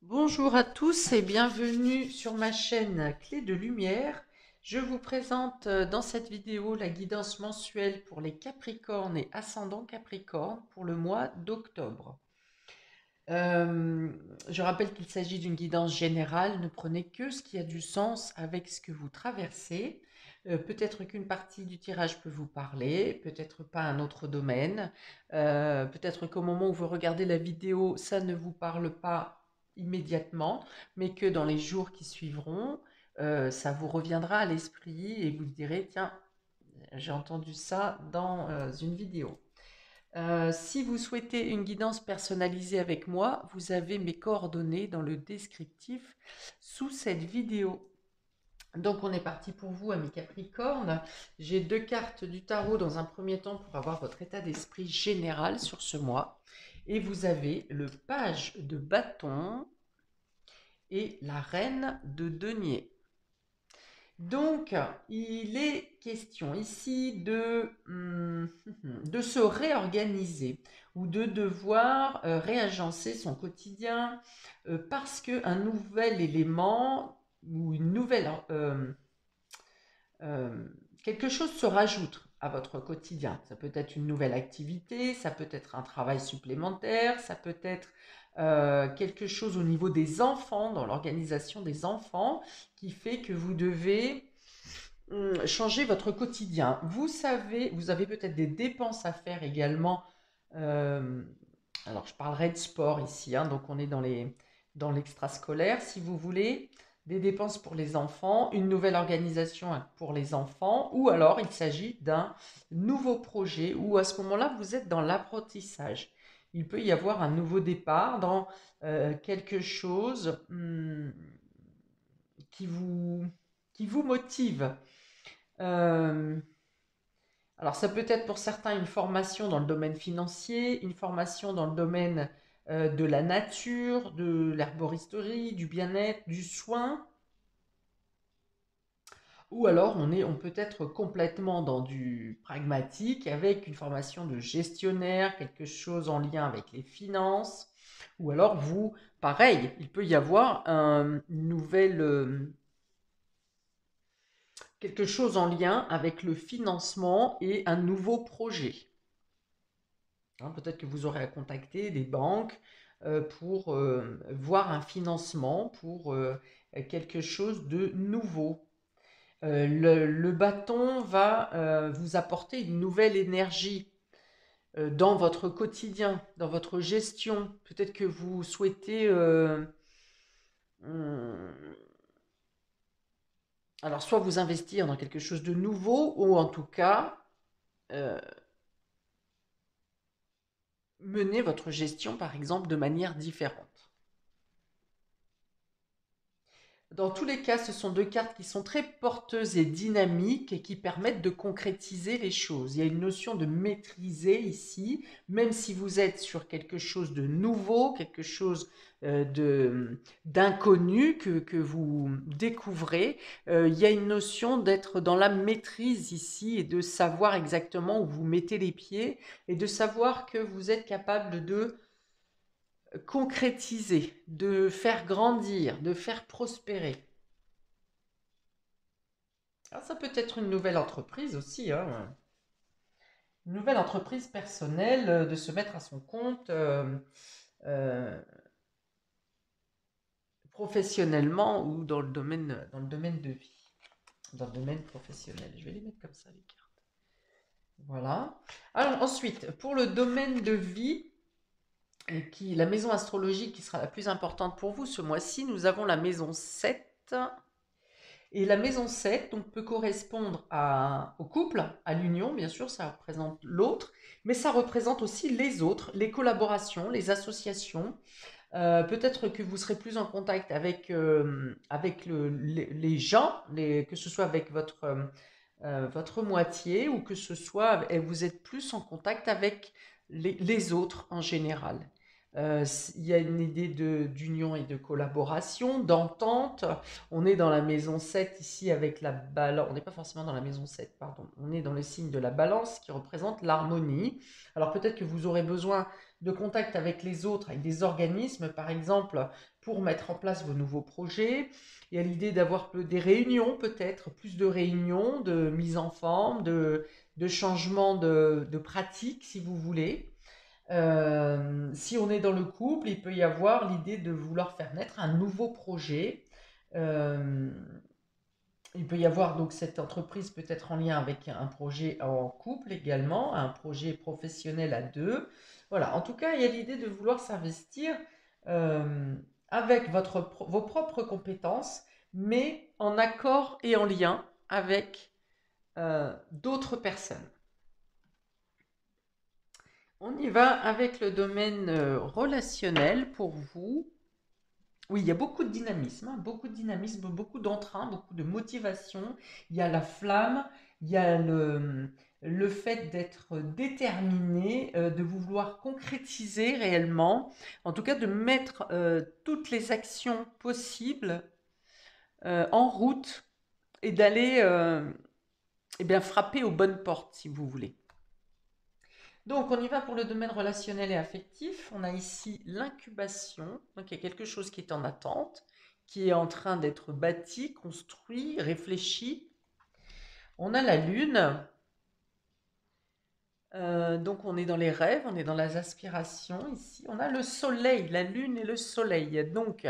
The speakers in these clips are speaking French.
Bonjour à tous et bienvenue sur ma chaîne Clé de Lumière. Je vous présente dans cette vidéo la guidance mensuelle pour les Capricornes et ascendant Capricorne pour le mois d'octobre. Euh, je rappelle qu'il s'agit d'une guidance générale, ne prenez que ce qui a du sens avec ce que vous traversez. Peut-être qu'une partie du tirage peut vous parler, peut-être pas un autre domaine. Peut-être qu'au moment où vous regardez la vidéo, ça ne vous parle pas immédiatement, mais que dans les jours qui suivront, ça vous reviendra à l'esprit et vous direz, tiens, j'ai entendu ça dans une vidéo. Si vous souhaitez une guidance personnalisée avec moi, vous avez mes coordonnées dans le descriptif sous cette vidéo. Donc on est parti pour vous, amis Capricorne. J'ai deux cartes du tarot dans un premier temps pour avoir votre état d'esprit général sur ce mois. Et vous avez le page de bâton et la reine de denier. Donc, il est question ici de se réorganiser ou de devoir réagencer son quotidien parce qu'un nouvel élément ou une nouvelle euh, quelque chose se rajoute à votre quotidien. Ça peut être une nouvelle activité, ça peut être un travail supplémentaire, ça peut être quelque chose au niveau des enfants, dans l'organisation des enfants, qui fait que vous devez changer votre quotidien. Vous savez, vous avez peut-être des dépenses à faire également. euh, alors, je parlerai de sport ici, hein, donc on est dans l'extrascolaire, si vous voulez, des dépenses pour les enfants, une nouvelle organisation pour les enfants, ou alors il s'agit d'un nouveau projet, où à ce moment-là, vous êtes dans l'apprentissage. Il peut y avoir un nouveau départ dans quelque chose qui vous, qui vous motive. Euh, alors, ça peut être pour certains une formation dans le domaine financier, une formation dans le domaine de la nature, de l'herboristerie, du bien-être, du soin, ou alors on peut être complètement dans du pragmatique avec une formation de gestionnaire, quelque chose en lien avec les finances, ou alors vous, pareil, il peut y avoir une nouvelle, quelque chose en lien avec le financement et un nouveau projet. Hein, peut-être que vous aurez à contacter des banques pour voir un financement pour quelque chose de nouveau. Le bâton va vous apporter une nouvelle énergie dans votre quotidien, dans votre gestion. Peut-être que vous souhaitez hum, alors soit vous investir dans quelque chose de nouveau ou en tout cas euh, mener votre gestion par exemple de manière différente. Dans tous les cas, ce sont deux cartes qui sont très porteuses et dynamiques et qui permettent de concrétiser les choses. Il y a une notion de maîtriser ici, même si vous êtes sur quelque chose de nouveau, quelque chose d'inconnu que vous découvrez. Il y a une notion d'être dans la maîtrise ici et de savoir exactement où vous mettez les pieds et de savoir que vous êtes capable de concrétiser, de faire grandir, de faire prospérer. Alors, ça peut être une nouvelle entreprise aussi, hein. Une nouvelle entreprise personnelle, de se mettre à son compte euh, professionnellement ou dans le domaine de vie, dans le domaine professionnel. Je vais les mettre comme ça, les cartes. Voilà. Alors ensuite, pour le domaine de vie, la maison astrologique qui sera la plus importante pour vous ce mois-ci, nous avons la maison 7. Et la maison 7 donc, peut correspondre au couple, à l'union, bien sûr, ça représente l'autre, mais ça représente aussi les autres, les collaborations, les associations. Peut-être que vous serez plus en contact avec les gens, que ce soit avec votre moitié ou que ce soit, et vous êtes plus en contact avec les autres en général. Il y a une idée d'union et de collaboration, d'entente. On est dans la maison 7 ici avec la balance. On n'est pas forcément dans la maison 7, pardon. On est dans le signe de la balance qui représente l'harmonie. Alors peut-être que vous aurez besoin de contact avec les autres, avec des organismes, par exemple, pour mettre en place vos nouveaux projets. Il y a l'idée d'avoir des réunions, peut-être, plus de réunions, de mise en forme, de changement de pratique, si vous voulez. Si on est dans le couple, il peut y avoir l'idée de vouloir faire naître un nouveau projet. Euh, il peut y avoir donc cette entreprise peut-être en lien avec un projet en couple également, un projet professionnel à deux. Voilà, en tout cas, il y a l'idée de vouloir s'investir euh, avec vos propres compétences, mais en accord et en lien avec d'autres personnes. On y va avec le domaine relationnel pour vous. Oui, il y a beaucoup de dynamisme, hein, beaucoup de dynamisme, beaucoup d'entrain, beaucoup de motivation. Il y a la flamme, il y a le fait d'être déterminé, de vouloir concrétiser réellement, en tout cas de mettre toutes les actions possibles en route et d'aller eh bien, frapper aux bonnes portes, si vous voulez. Donc, on y va pour le domaine relationnel et affectif. On a ici l'incubation. Donc, il y a quelque chose qui est en attente, qui est en train d'être bâti, construit, réfléchi. On a la lune. Donc, on est dans les rêves, on est dans les aspirations ici. On a le soleil, la lune et le soleil. Donc,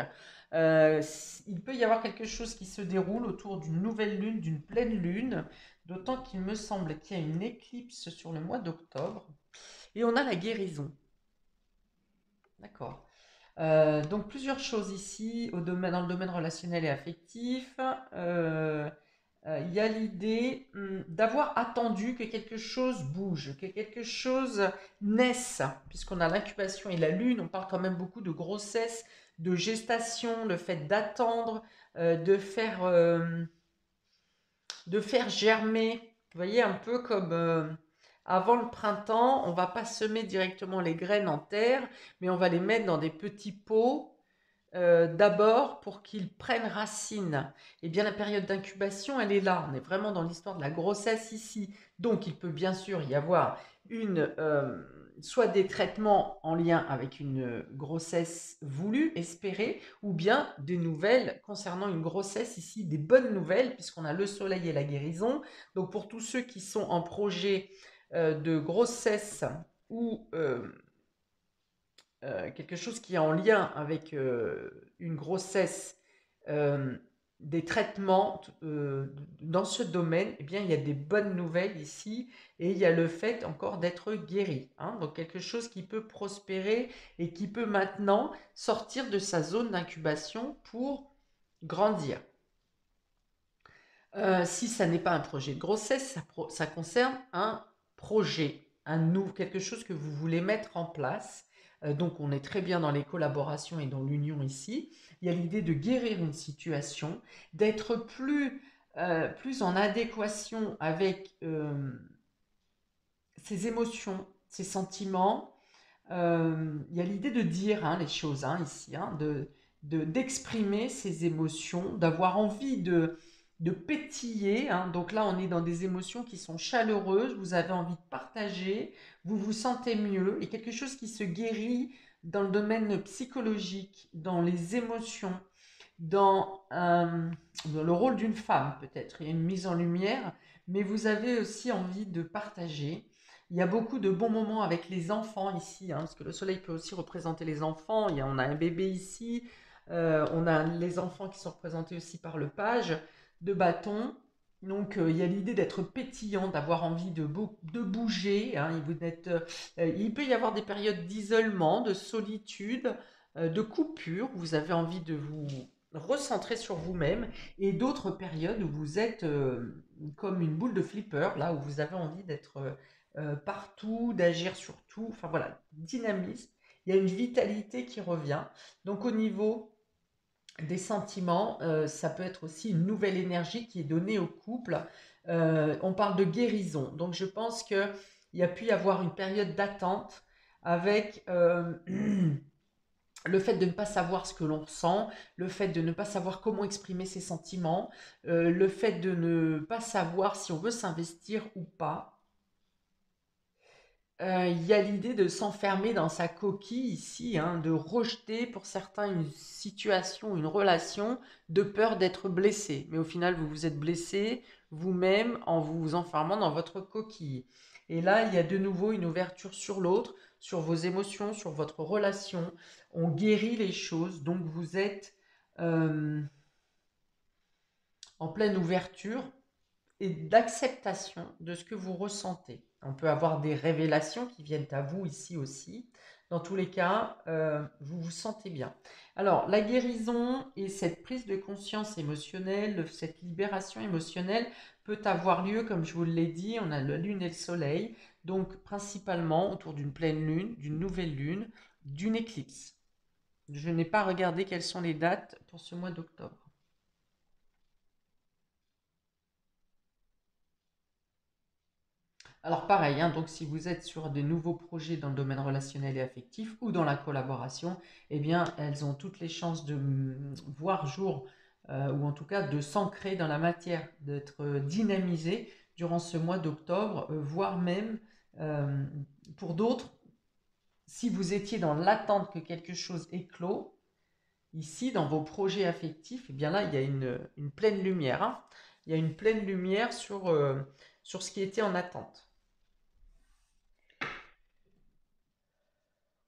il peut y avoir quelque chose qui se déroule autour d'une nouvelle lune, d'une pleine lune. D'autant qu'il me semble qu'il y a une éclipse sur le mois d'octobre. Et on a la guérison. D'accord. Donc plusieurs choses ici dans le domaine relationnel et affectif. Il y a l'idée d'avoir attendu que quelque chose bouge, que quelque chose naisse, puisqu'on a l'incubation et la lune, on parle quand même beaucoup de grossesse, de gestation, le fait d'attendre, de faire germer. Vous voyez, un peu comme avant le printemps, on va pas semer directement les graines en terre, mais on va les mettre dans des petits pots d'abord pour qu'ils prennent racine. Et bien la période d'incubation, elle est là. On est vraiment dans l'histoire de la grossesse ici. Donc il peut bien sûr y avoir soit des traitements en lien avec une grossesse voulue, espérée, ou bien des nouvelles concernant une grossesse ici, des bonnes nouvelles, puisqu'on a le soleil et la guérison. Donc pour tous ceux qui sont en projet de grossesse ou quelque chose qui est en lien avec une grossesse, euh, des traitements dans ce domaine, eh bien, il y a des bonnes nouvelles ici et il y a le fait encore d'être guéri. Hein, donc quelque chose qui peut prospérer et qui peut maintenant sortir de sa zone d'incubation pour grandir. Si ça n'est pas un projet de grossesse, ça concerne un projet, quelque chose que vous voulez mettre en place. Donc on est très bien dans les collaborations et dans l'union ici. Il y a l'idée de guérir une situation, d'être plus en adéquation avec ses émotions, ses sentiments. Il y a l'idée de dire les choses ici, d'exprimer ses émotions, d'avoir envie de pétiller. Donc là, on est dans des émotions qui sont chaleureuses, vous avez envie de partager, vous vous sentez mieux, et quelque chose qui se guérit dans le domaine psychologique, dans les émotions, dans le rôle d'une femme peut-être. Il y a une mise en lumière, mais vous avez aussi envie de partager. Il y a beaucoup de bons moments avec les enfants ici, parce que le soleil peut aussi représenter les enfants. On a un bébé ici, on a les enfants qui sont représentés aussi par le page de bâton. Donc il y a l'idée d'être pétillant, d'avoir envie de bouger. Il peut y avoir des périodes d'isolement, de solitude, de coupure. Vous avez envie de vous recentrer sur vous-même, et d'autres périodes où vous êtes comme une boule de flipper, là où vous avez envie d'être partout, d'agir sur tout. Enfin voilà, dynamisme. Il y a une vitalité qui revient. Donc au niveau des sentiments, ça peut être aussi une nouvelle énergie qui est donnée au couple. On parle de guérison. Donc je pense qu'il y a pu y avoir une période d'attente avec le fait de ne pas savoir ce que l'on ressent, le fait de ne pas savoir comment exprimer ses sentiments, le fait de ne pas savoir si on veut s'investir ou pas. Il y a l'idée de s'enfermer dans sa coquille ici, hein, de rejeter pour certains une situation, une relation, de peur d'être blessé. Mais au final, vous vous êtes blessé vous-même en vous enfermant dans votre coquille. Et là, il y a de nouveau une ouverture sur l'autre, sur vos émotions, sur votre relation. On guérit les choses, donc vous êtes euh, en pleine ouverture et d'acceptation de ce que vous ressentez. On peut avoir des révélations qui viennent à vous ici aussi. Dans tous les cas, vous vous sentez bien. Alors, la guérison et cette prise de conscience émotionnelle, cette libération émotionnelle peut avoir lieu, comme je vous l'ai dit, on a la lune et le soleil, donc principalement autour d'une pleine lune, d'une nouvelle lune, d'une éclipse. Je n'ai pas regardé quelles sont les dates pour ce mois d'octobre. Alors pareil, hein, donc si vous êtes sur des nouveaux projets dans le domaine relationnel et affectif ou dans la collaboration, eh bien elles ont toutes les chances de voir jour ou en tout cas de s'ancrer dans la matière, d'être dynamisées durant ce mois d'octobre, voire même euh, pour d'autres, si vous étiez dans l'attente que quelque chose éclot, ici dans vos projets affectifs, eh bien là il y a une pleine lumière, hein. Il y a une pleine lumière sur ce qui était en attente.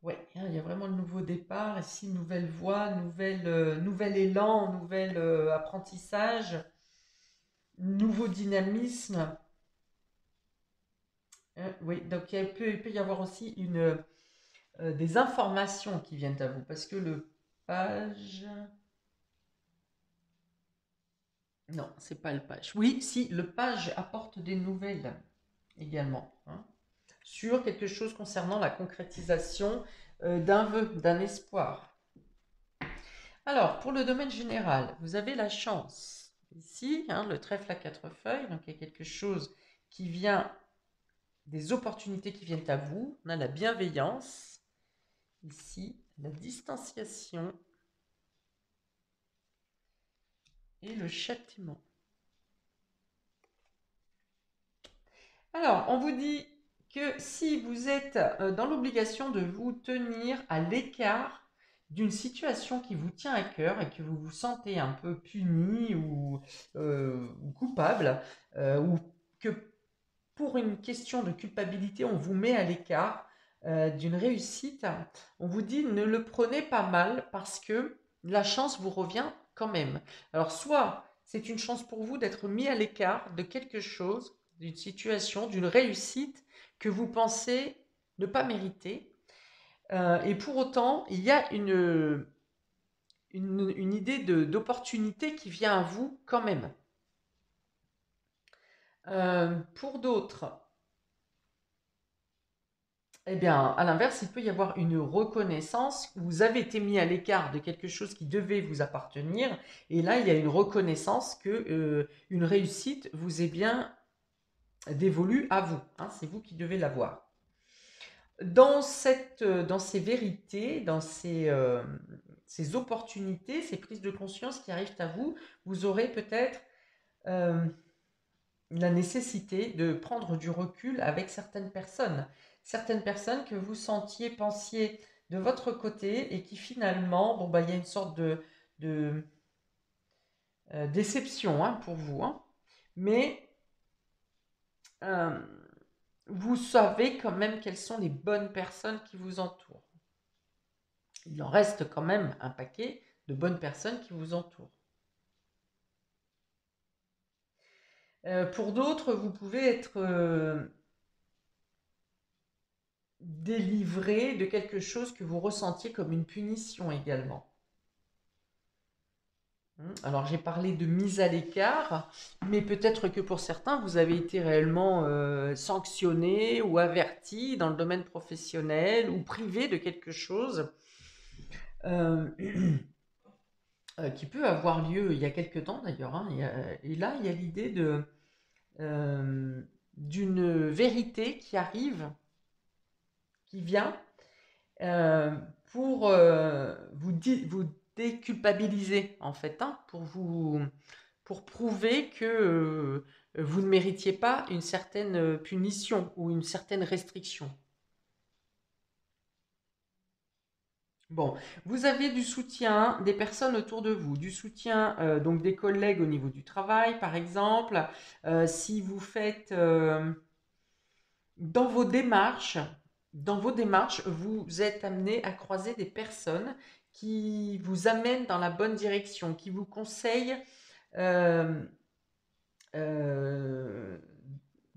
Ouais, hein, il y a vraiment le nouveau départ, ici, nouvelle voie, nouvel élan, nouvel apprentissage, nouveau dynamisme. Oui, donc il peut y avoir aussi des informations qui viennent à vous, parce que le page... Non, c'est pas le page. Oui, si, le page apporte des nouvelles également, hein, sur quelque chose concernant la concrétisation d'un vœu, d'un espoir. Alors, pour le domaine général, vous avez la chance. Ici, hein, le trèfle à quatre feuilles, donc il y a quelque chose qui vient, des opportunités qui viennent à vous. On a la bienveillance, ici, la distanciation et le châtiment. Alors, on vous dit que si vous êtes dans l'obligation de vous tenir à l'écart d'une situation qui vous tient à cœur et que vous vous sentez un peu puni ou coupable, ou que pour une question de culpabilité, on vous met à l'écart d'une réussite, on vous dit ne le prenez pas mal parce que la chance vous revient quand même. Alors soit c'est une chance pour vous d'être mis à l'écart de quelque chose, d'une situation, d'une réussite que vous pensez ne pas mériter. Et pour autant, il y a une idée d'opportunité qui vient à vous quand même. Pour d'autres, eh bien, à l'inverse, il peut y avoir une reconnaissance. Vous avez été mis à l'écart de quelque chose qui devait vous appartenir, et là, il y a une reconnaissance que une réussite vous est bien dévolue à vous, hein, c'est vous qui devez l'avoir. Dans ces vérités, dans ces opportunités, ces prises de conscience qui arrivent à vous, vous aurez peut-être euh, la nécessité de prendre du recul avec certaines personnes que vous sentiez, pensiez de votre côté et qui finalement, bon, bah, il y a une sorte de déception, hein, pour vous, hein. Mais euh, vous savez quand même quelles sont les bonnes personnes qui vous entourent. Il en reste quand même un paquet de bonnes personnes qui vous entourent. Pour d'autres, vous pouvez être délivré de quelque chose que vous ressentiez comme une punition également. Alors j'ai parlé de mise à l'écart, mais peut-être que pour certains, vous avez été réellement sanctionné ou averti dans le domaine professionnel ou privé de quelque chose euh, qui peut avoir lieu il y a quelque temps d'ailleurs, hein, et là, il y a l'idée euh, d'une vérité qui arrive, qui vient, euh, pour vous déculpabiliser en fait, hein, pour prouver que vous ne méritiez pas une certaine punition ou une certaine restriction. Bon, vous avez du soutien des personnes autour de vous, du soutien donc des collègues au niveau du travail, par exemple. Si vous faites dans vos démarches, vous êtes amené à croiser des personnes qui vous amènent dans la bonne direction, qui vous conseillent euh, euh,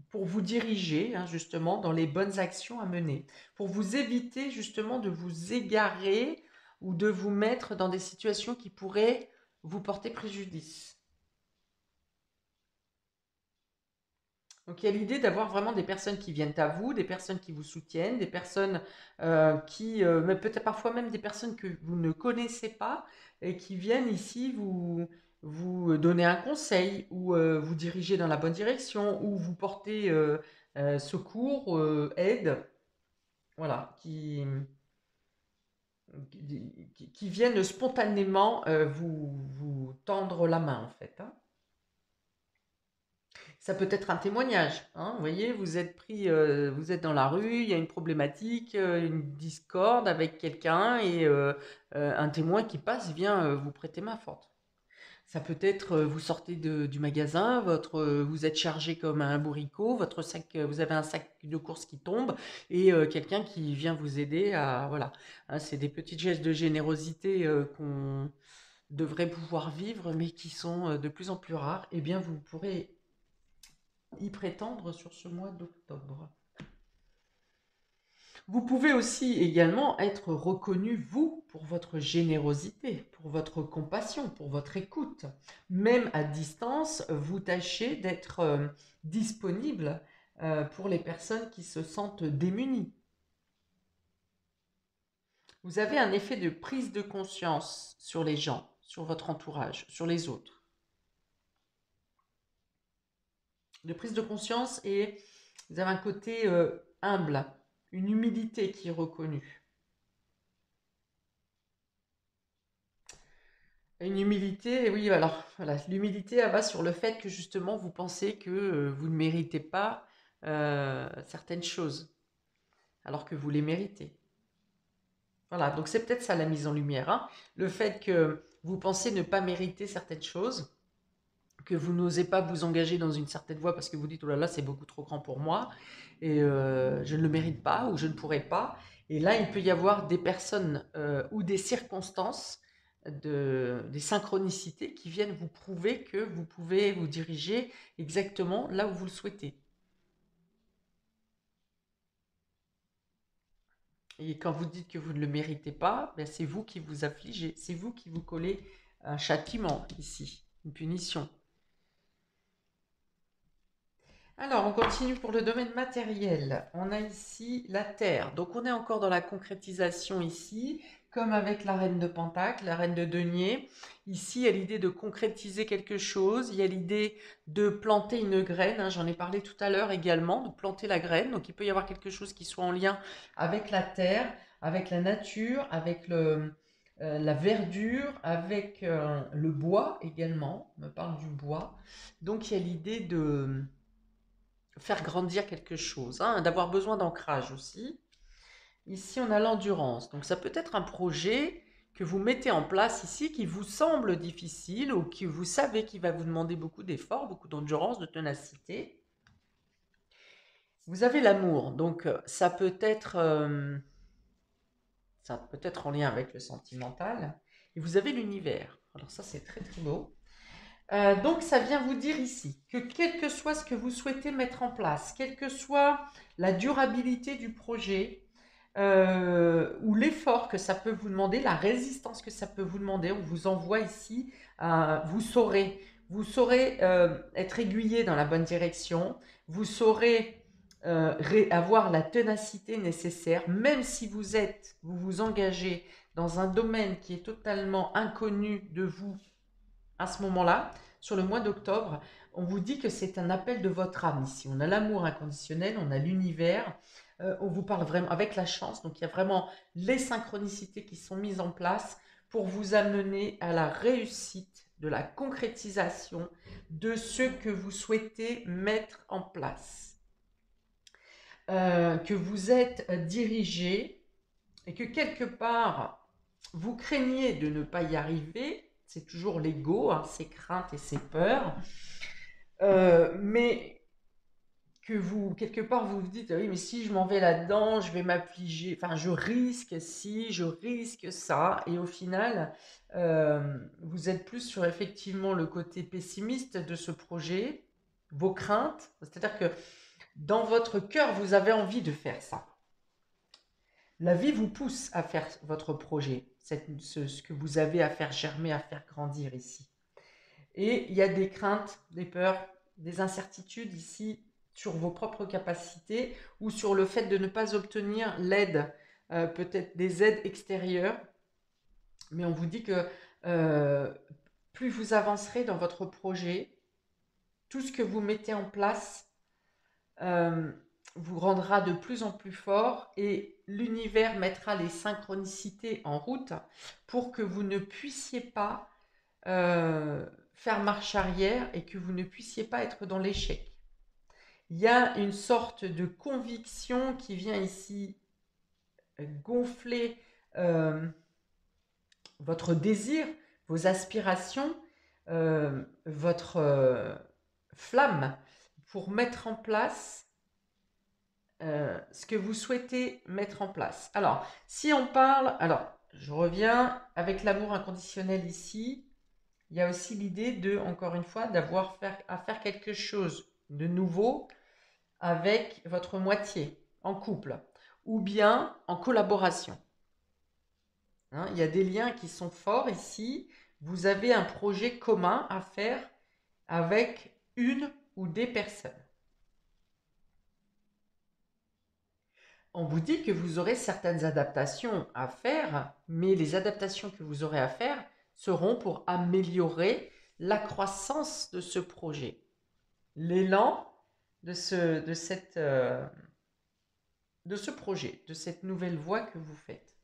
pour vous diriger justement dans les bonnes actions à mener, pour vous éviter justement de vous égarer ou de vous mettre dans des situations qui pourraient vous porter préjudice. Donc il y a l'idée d'avoir vraiment des personnes qui viennent à vous, des personnes qui vous soutiennent, des personnes mais peut-être parfois même des personnes que vous ne connaissez pas et qui viennent ici vous donner un conseil ou vous diriger dans la bonne direction ou vous porter secours, aide, voilà, qui viennent spontanément vous tendre la main en fait, hein. Ça peut être un témoignage, hein. Vous voyez, vous êtes dans la rue, il y a une problématique, une discorde avec quelqu'un et un témoin qui passe vient vous prêter main forte. Ça peut être, vous sortez du magasin, vous êtes chargé comme un bourricot, votre sac, vous avez un sac de courses qui tombe et quelqu'un qui vient vous aider à, voilà. Hein, c'est des petits gestes de générosité qu'on devrait pouvoir vivre, mais qui sont de plus en plus rares. Eh bien, vous pourrez y prétendre sur ce mois d'octobre. Vous pouvez aussi également être reconnu, vous, pour votre générosité, pour votre compassion, pour votre écoute. Même à distance, vous tâchez d'être disponible pour les personnes qui se sentent démunies. Vous avez un effet de prise de conscience sur les gens, sur votre entourage, sur les autres. De prise de conscience et vous avez un côté humble, une humilité qui est reconnue. Une humilité, oui, alors voilà, l'humilité, elle va sur le fait que justement vous pensez que vous ne méritez pas certaines choses, alors que vous les méritez. Voilà, donc c'est peut-être ça la mise en lumière, hein. Le fait que vous pensez ne pas mériter certaines choses, que vous n'osez pas vous engager dans une certaine voie parce que vous dites oh là là, c'est beaucoup trop grand pour moi et je ne le mérite pas ou je ne pourrai pas. Et là, il peut y avoir des personnes ou des circonstances, des synchronicités qui viennent vous prouver que vous pouvez vous diriger exactement là où vous le souhaitez. Et quand vous dites que vous ne le méritez pas, ben c'est vous qui vous affligez, c'est vous qui vous collez un châtiment ici, une punition. Alors, on continue pour le domaine matériel. On a ici la Terre. Donc, on est encore dans la concrétisation ici, comme avec la reine de Pentacle, la reine de Denier. Ici, il y a l'idée de concrétiser quelque chose. Il y a l'idée de planter une graine, hein, j'en ai parlé tout à l'heure également, de planter la graine. Donc, il peut y avoir quelque chose qui soit en lien avec la Terre, avec la nature, avec la verdure, avec le bois également. On me parle du bois. Donc, il y a l'idée de faire grandir quelque chose, hein, d'avoir besoin d'ancrage aussi. Ici, on a l'endurance. Donc, ça peut être un projet que vous mettez en place ici qui vous semble difficile ou que vous savez qui va vous demander beaucoup d'efforts, beaucoup d'endurance, de ténacité. Vous avez l'amour. Donc, ça peut être en lien avec le sentimental. Et vous avez l'univers. Alors ça, c'est très très beau. Donc, ça vient vous dire ici que quel que soit ce que vous souhaitez mettre en place, quelle que soit la durabilité du projet ou l'effort que ça peut vous demander, la résistance que ça peut vous demander, on vous envoie ici, vous saurez être aiguillé dans la bonne direction, vous saurez avoir la ténacité nécessaire, même si vous vous engagez dans un domaine qui est totalement inconnu de vous à ce moment-là, sur le mois d'octobre, on vous dit que c'est un appel de votre âme ici. On a l'amour inconditionnel, on a l'univers, on vous parle vraiment avec la chance. Donc il y a vraiment les synchronicités qui sont mises en place pour vous amener à la réussite de la concrétisation de ce que vous souhaitez mettre en place. Que vous êtes dirigé et que quelque part, vous craignez de ne pas y arriver, c'est toujours l'ego, hein, ses craintes et ses peurs, mais que vous, quelque part, vous vous dites, ah oui, mais si je m'en vais là-dedans, je vais m'affliger, enfin, je risque si, je risque ça, et au final, vous êtes plus sur effectivement le côté pessimiste de ce projet, vos craintes, c'est-à-dire que dans votre cœur, vous avez envie de faire ça. La vie vous pousse à faire votre projet, ce que vous avez à faire germer, à faire grandir ici. Et il y a des craintes, des peurs, des incertitudes ici sur vos propres capacités ou sur le fait de ne pas obtenir l'aide, peut-être des aides extérieures. Mais on vous dit que euh, plus vous avancerez dans votre projet, tout ce que vous mettez en place euh, vous rendra de plus en plus fort et l'univers mettra les synchronicités en route pour que vous ne puissiez pas faire marche arrière et que vous ne puissiez pas être dans l'échec. Il y a une sorte de conviction qui vient ici gonfler euh, votre désir, vos aspirations, votre flamme pour mettre en place ce que vous souhaitez mettre en place. Alors, si on parle, alors je reviens avec l'amour inconditionnel ici, il y a aussi l'idée de, encore une fois, d'avoir à faire quelque chose de nouveau avec votre moitié, en couple, ou bien en collaboration. Hein, il y a des liens qui sont forts ici. Vous avez un projet commun à faire avec une ou des personnes. On vous dit que vous aurez certaines adaptations à faire, mais les adaptations que vous aurez à faire seront pour améliorer la croissance de ce projet, l'élan de ce projet, de cette nouvelle voie que vous faites.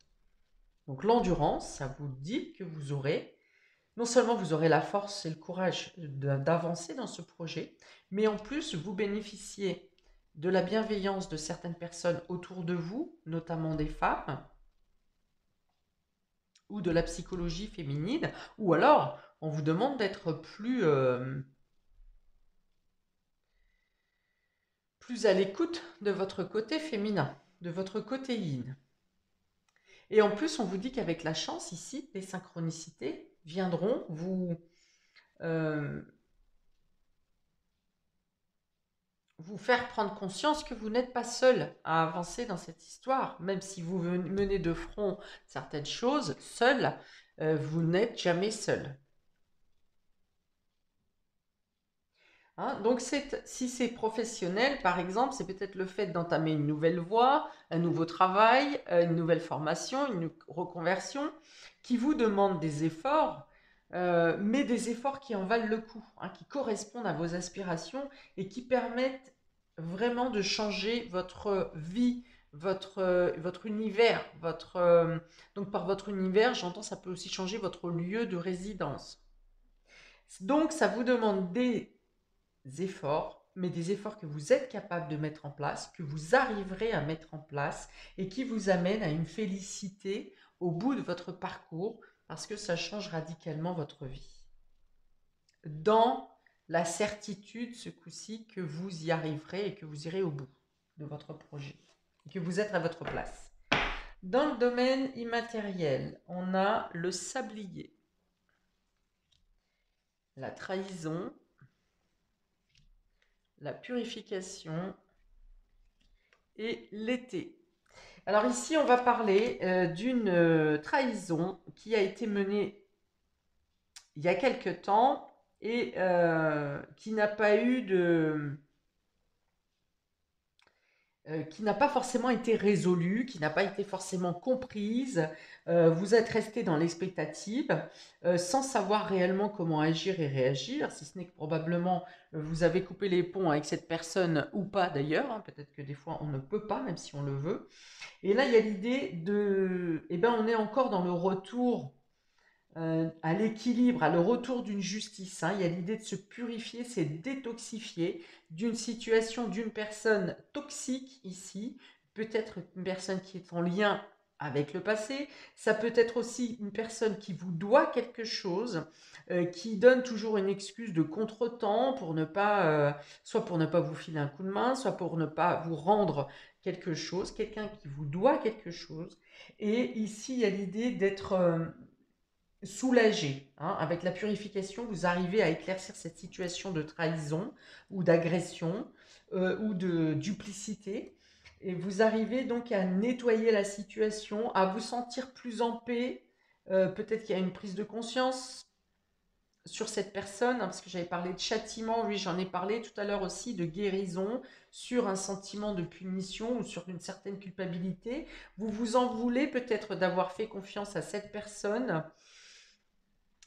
Donc l'endurance, ça vous dit que vous aurez, non seulement vous aurez la force et le courage d'avancer dans ce projet, mais en plus vous bénéficiez de la bienveillance de certaines personnes autour de vous, notamment des femmes, ou de la psychologie féminine, ou alors on vous demande d'être plus à l'écoute de votre côté féminin, de votre côté yin. Et en plus, on vous dit qu'avec la chance ici, les synchronicités viendront vous faire prendre conscience que vous n'êtes pas seul à avancer dans cette histoire. Même si vous menez de front certaines choses, seul, vous n'êtes jamais seul. Hein, donc si c'est professionnel, par exemple, c'est peut-être le fait d'entamer une nouvelle voie, un nouveau travail, une nouvelle formation, une reconversion, qui vous demande des efforts, mais des efforts qui en valent le coup, hein, qui correspondent à vos aspirations et qui permettent vraiment de changer votre vie, votre univers. Donc par votre univers, j'entends ça peut aussi changer votre lieu de résidence. Donc ça vous demande des efforts, mais des efforts que vous êtes capable de mettre en place, que vous arriverez à mettre en place et qui vous amènent à une félicité au bout de votre parcours parce que ça change radicalement votre vie. Dans la certitude, ce coup-ci, que vous y arriverez et que vous irez au bout de votre projet, et que vous êtes à votre place. Dans le domaine immatériel, on a le sablier, la trahison, la purification et l'été. Alors ici, on va parler d'une trahison qui a été menée il y a quelque temps et qui n'a pas eu qui n'a pas forcément été résolue, qui n'a pas été forcément comprise. Vous êtes resté dans l'expectative sans savoir réellement comment agir et réagir, si ce n'est que probablement vous avez coupé les ponts avec cette personne ou pas d'ailleurs. Hein, peut-être que des fois on ne peut pas, même si on le veut. Et là, il y a l'idée de... Eh ben, on est encore dans le retour à l'équilibre, à le retour d'une justice. Hein. Il y a l'idée de se purifier, c'est détoxifier d'une situation, d'une personne toxique ici, peut-être une personne qui est en lien avec le passé. Ça peut être aussi une personne qui vous doit quelque chose, qui donne toujours une excuse de contretemps pour ne pas, soit pour ne pas vous filer un coup de main, soit pour ne pas vous rendre quelque chose, quelqu'un qui vous doit quelque chose. Et ici, il y a l'idée d'être soulagé, hein. Avec la purification, vous arrivez à éclaircir cette situation de trahison ou d'agression ou de duplicité. Et vous arrivez donc à nettoyer la situation, à vous sentir plus en paix. Peut-être qu'il y a une prise de conscience sur cette personne, hein, parce que j'avais parlé de châtiment, oui j'en ai parlé tout à l'heure aussi, de guérison, sur un sentiment de punition ou sur une certaine culpabilité. Vous vous en voulez peut-être d'avoir fait confiance à cette personne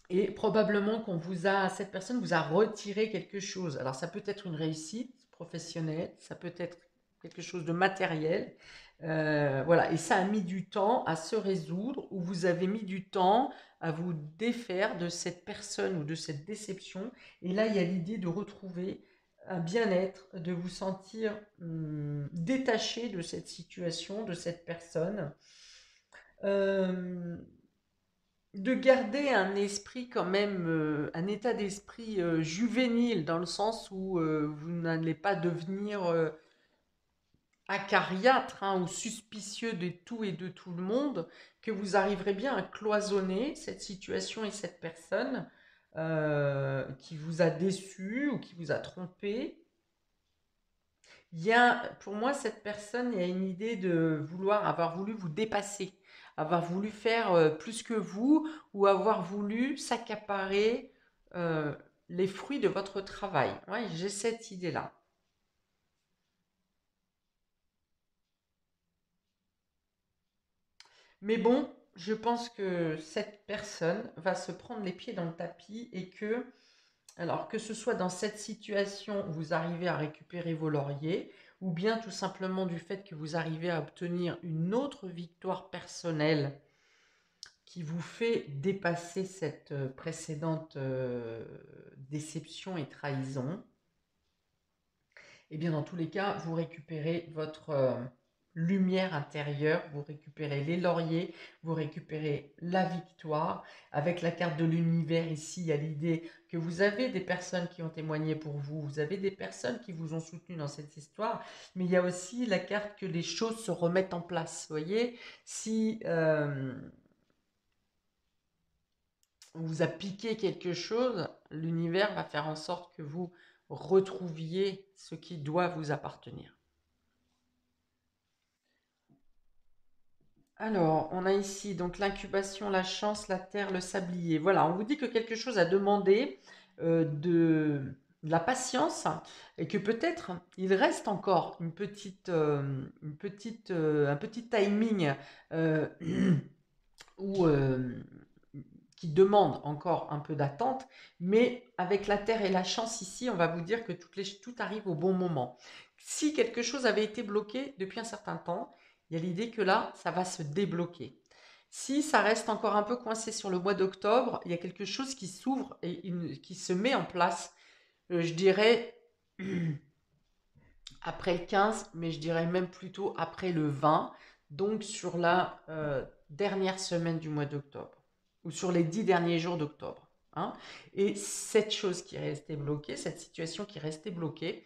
et probablement cette personne vous a retiré quelque chose. Alors ça peut être une réussite professionnelle, ça peut être quelque chose de matériel. Voilà, et ça a mis du temps à se résoudre, ou vous avez mis du temps à vous défaire de cette personne ou de cette déception. Et là, il y a l'idée de retrouver un bien-être, de vous sentir détaché de cette situation, de cette personne. Euh, de garder un esprit quand même, un état d'esprit juvénile, dans le sens où vous n'allez pas devenir acariâtre, hein, ou suspicieux de tout et de tout le monde, que vous arriverez bien à cloisonner cette situation et cette personne qui vous a déçu ou qui vous a trompé. Pour moi, cette personne, il y a une idée de avoir voulu vous dépasser, avoir voulu faire plus que vous, ou avoir voulu s'accaparer euh, les fruits de votre travail. Ouais, j'ai cette idée-là. Mais bon, je pense que cette personne va se prendre les pieds dans le tapis et que, alors que ce soit dans cette situation où vous arrivez à récupérer vos lauriers, ou bien tout simplement du fait que vous arrivez à obtenir une autre victoire personnelle qui vous fait dépasser cette précédente déception et trahison, et bien dans tous les cas, vous récupérez votre lumière intérieure, vous récupérez les lauriers, vous récupérez la victoire. Avec la carte de l'univers ici, il y a l'idée que vous avez des personnes qui ont témoigné pour vous, vous avez des personnes qui vous ont soutenu dans cette histoire, mais il y a aussi la carte que les choses se remettent en place. Vous voyez, si on vous a piqué quelque chose, l'univers va faire en sorte que vous retrouviez ce qui doit vous appartenir. Alors, on a ici donc l'incubation, la chance, la terre, le sablier. Voilà, on vous dit que quelque chose a demandé de la patience, et que peut-être il reste encore un petit timing euh, où, qui demande encore un peu d'attente, mais avec la terre et la chance ici, on va vous dire que tout arrive au bon moment. Si quelque chose avait été bloqué depuis un certain temps, il y a l'idée que là, ça va se débloquer. Si ça reste encore un peu coincé sur le mois d'octobre, il y a quelque chose qui s'ouvre et qui se met en place, je dirais après le 15, mais je dirais même plutôt après le 20, donc sur la dernière semaine du mois d'octobre, ou sur les 10 derniers jours d'octobre, hein. Et cette chose qui est restée bloquée, cette situation qui est restée bloquée,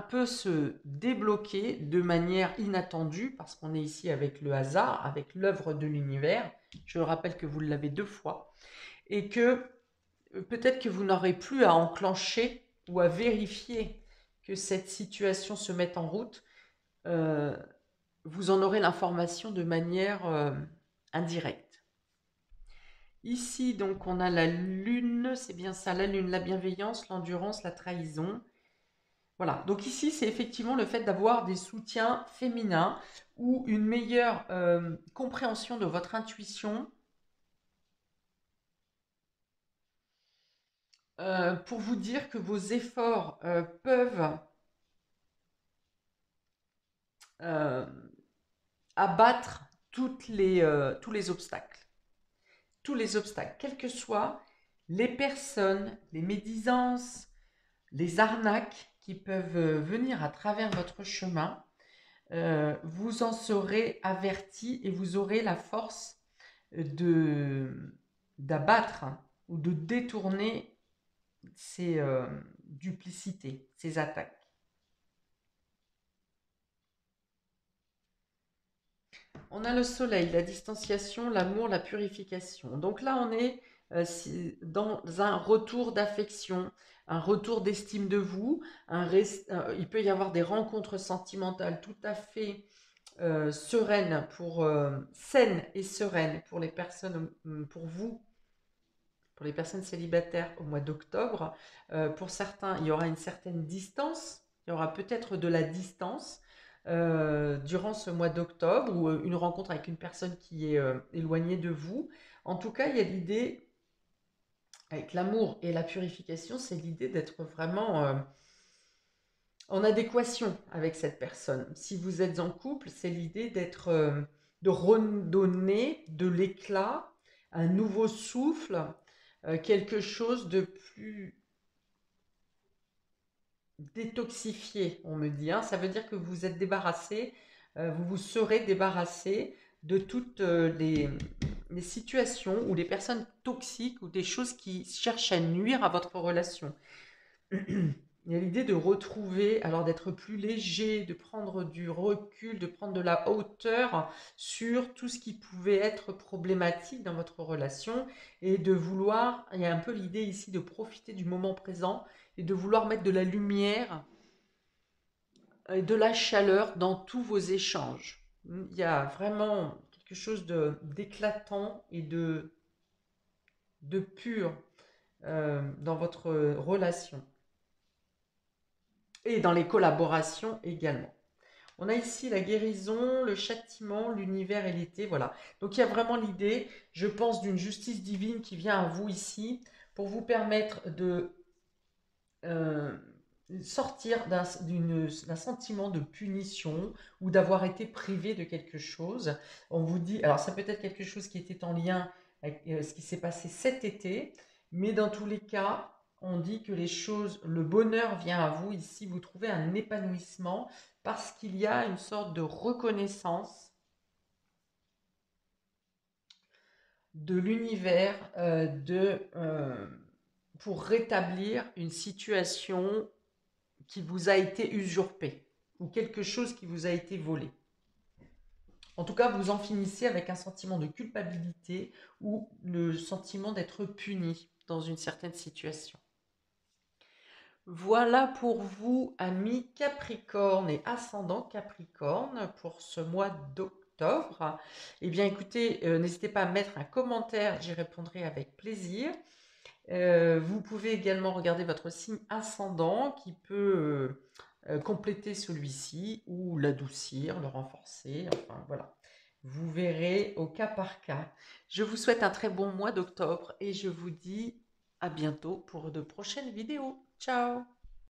peut se débloquer de manière inattendue, parce qu'on est ici avec le hasard, avec l'œuvre de l'univers. Je rappelle que vous l'avez 2 fois, et que peut-être que vous n'aurez plus à enclencher ou à vérifier que cette situation se mette en route. euh, Vous en aurez l'information de manière indirecte. Ici, donc, on a la lune, c'est bien ça, la lune, la bienveillance, l'endurance, la trahison. Voilà, donc ici, c'est effectivement le fait d'avoir des soutiens féminins ou une meilleure compréhension de votre intuition, pour vous dire que vos efforts peuvent euh, abattre tous les obstacles. Tous les obstacles, quels que soient les personnes, les médisances, les arnaques qui peuvent venir à travers votre chemin. vous en serez averti et vous aurez la force d'abattre ou de détourner ces duplicités, ces attaques. On a le soleil, la distanciation, l'amour, la purification. Donc là, on est dans un retour d'affection, un retour d'estime de vous. Il peut y avoir des rencontres sentimentales tout à fait sereines, saines et sereines pour les personnes, pour vous, pour les personnes célibataires au mois d'octobre. Pour certains, il y aura une certaine distance, il y aura peut-être de la distance durant ce mois d'octobre ou une rencontre avec une personne qui est éloignée de vous. En tout cas, il y a l'idée, avec l'amour et la purification, c'est l'idée d'être vraiment en adéquation avec cette personne. Si vous êtes en couple, c'est l'idée de redonner de l'éclat, un nouveau souffle, quelque chose de plus détoxifié, on me dit. Hein. Ça veut dire que vous êtes débarrassé, vous vous serez débarrassé de toutes les situations ou les personnes toxiques ou des choses qui cherchent à nuire à votre relation. Il y a l'idée de retrouver, alors d'être plus léger, de prendre du recul, de prendre de la hauteur sur tout ce qui pouvait être problématique dans votre relation et de vouloir, il y a un peu l'idée ici de profiter du moment présent et de vouloir mettre de la lumière et de la chaleur dans tous vos échanges. Il y a vraiment quelque chose d'éclatant et de pur dans votre relation. Et dans les collaborations également. On a ici la guérison, le châtiment, l'univers et l'été, voilà. Donc il y a vraiment l'idée, je pense, d'une justice divine qui vient à vous ici pour vous permettre de sortir d'un sentiment de punition ou d'avoir été privé de quelque chose. On vous dit, alors ça peut être quelque chose qui était en lien avec ce qui s'est passé cet été, mais dans tous les cas, on dit que le bonheur vient à vous ici, vous trouvez un épanouissement parce qu'il y a une sorte de reconnaissance de l'univers pour rétablir une situation qui vous a été usurpée ou quelque chose qui vous a été volé. En tout cas, vous en finissez avec un sentiment de culpabilité ou le sentiment d'être puni dans une certaine situation. Voilà pour vous, amis Capricorne et ascendant Capricorne, pour ce mois d'octobre. Eh bien, écoutez, n'hésitez pas à mettre un commentaire, j'y répondrai avec plaisir. Vous pouvez également regarder votre signe ascendant qui peut compléter celui-ci ou l'adoucir, le renforcer, enfin voilà. Vous verrez au cas par cas. Je vous souhaite un très bon mois d'octobre et je vous dis à bientôt pour de prochaines vidéos. Ciao!